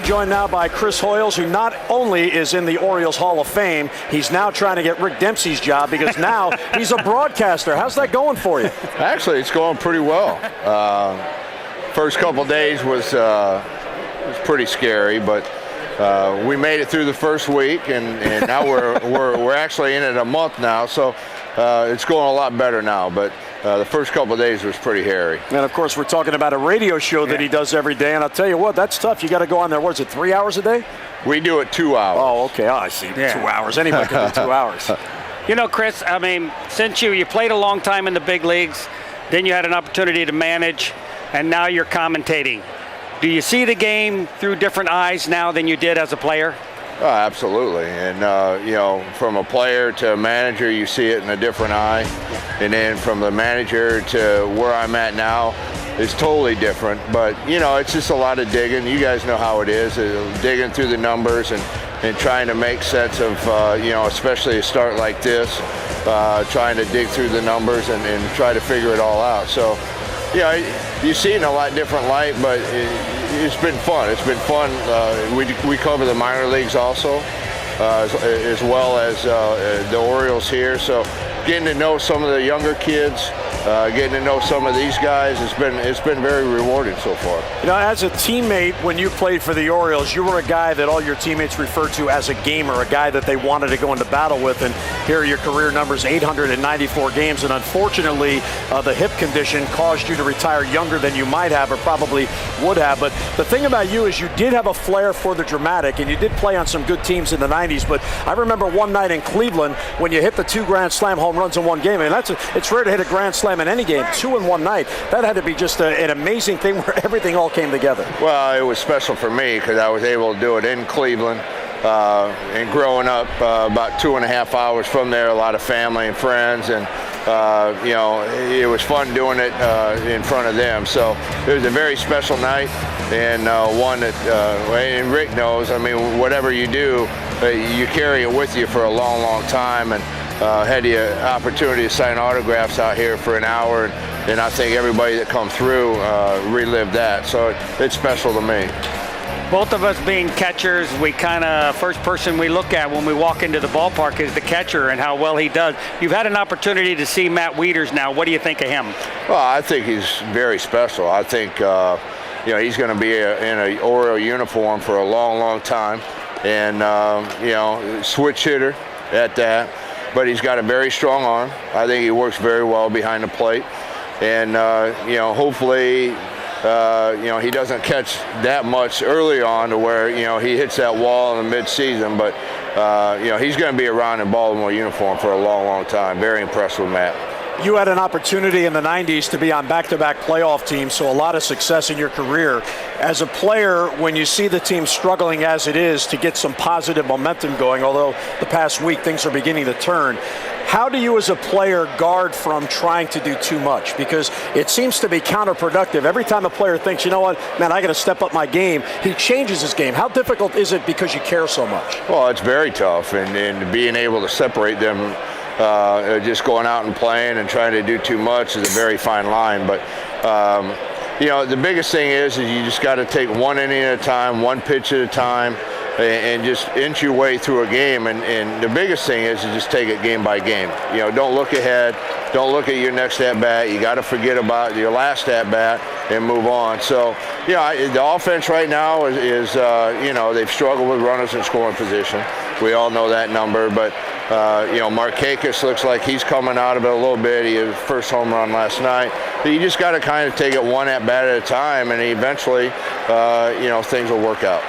joined now by Chris Hoiles, who not only is in the Orioles Hall of Fame, he's now trying to get Rick Dempsey's job because now he's a broadcaster. How's that going for you? Actually, it's going pretty well. First couple days was pretty scary, but we made it through the first week, and now we're actually in it a month now, so it's going a lot better now. But the first couple of days was pretty hairy. And of course, we're talking about a radio show that he does every day, and I'll tell you what, that's tough. You got to go on there. What is it, 3 hours a day? We do it 2 hours. Oh, okay. Oh, I see. Yeah. 2 hours. Anybody can do 2 hours. You know, Chris, I mean, since you played a long time in the big leagues, then you had an opportunity to manage, and now you're commentating. Do you see the game through different eyes now than you did as a player? Oh, absolutely. And, you know, from a player to a manager, you see it in a different eye. And then from the manager to where I'm at now is totally different. But, you know, it's just a lot of digging. You guys know how it is, digging through the numbers and trying to make sense of, you know, especially a start like this, trying to dig through the numbers and try to figure it all out. So, you know, you see it in a lot different light, but it's been fun. It's been fun. We cover the minor leagues also, as well as the Orioles here. So getting to know some of the younger kids, getting to know some of these guys, it's been very rewarding so far. You know, as a teammate, when you played for the Orioles, you were a guy that all your teammates referred to as a gamer, a guy that they wanted to go into battle with. And here are your career numbers: 894 games. And unfortunately, the hip condition caused you to retire younger than you might have or probably would have. But the thing about you is you did have a flair for the dramatic, and you did play on some good teams in the 90s. But I remember one night in Cleveland when you hit the 2 grand slam home runs in one game. And it's rare to hit a grand slam in any game, 2 in one night. That had to be just an amazing thing where everything all came together. Well, it was special for me because I was able to do it in Cleveland. And growing up about 2.5 hours from there, a lot of family and friends, and you know, it was fun doing it in front of them. So it was a very special night, and one that and Rick knows. I mean, whatever you do, you carry it with you for a long, long time. And had the opportunity to sign autographs out here for an hour, and I think everybody that come through relived that. So it's special to me. Both of us being catchers, we kind of, first person we look at when we walk into the ballpark is the catcher and how well he does. You've had an opportunity to see Matt Wieters now. What do you think of him? Well, I think he's very special. I think, you know, he's going to be in an Oriole uniform for a long, long time. And, you know, switch hitter at that. But he's got a very strong arm. I think he works very well behind the plate. And, you know, hopefully, you know, he doesn't catch that much early on to where, you know, he hits that wall in the mid-season. But, you know, he's going to be around in Baltimore uniform for a long, long time. Very impressed with Matt. You had an opportunity in the 90s to be on back-to-back playoff teams, so a lot of success in your career. As a player, when you see the team struggling as it is to get some positive momentum going, although the past week things are beginning to turn, how do you as a player guard from trying to do too much? Because it seems to be counterproductive. Every time a player thinks, you know what, man, I got to step up my game, he changes his game. How difficult is it because you care so much? Well, it's very tough, and being able to separate them, just going out and playing and trying to do too much is a very fine line. But, you know, the biggest thing is you just got to take one inning at a time, one pitch at a time, and just inch your way through a game. And the biggest thing is to just take it game by game. You know, don't look ahead. Don't look at your next at-bat. You got to forget about your last at-bat and move on. So, you know, the offense right now is you know, they've struggled with runners in scoring position. We all know that number. But, you know, Markakis looks like he's coming out of it a little bit. He had his first home run last night. But you just got to kind of take it one at-bat at a time, and eventually, you know, things will work out.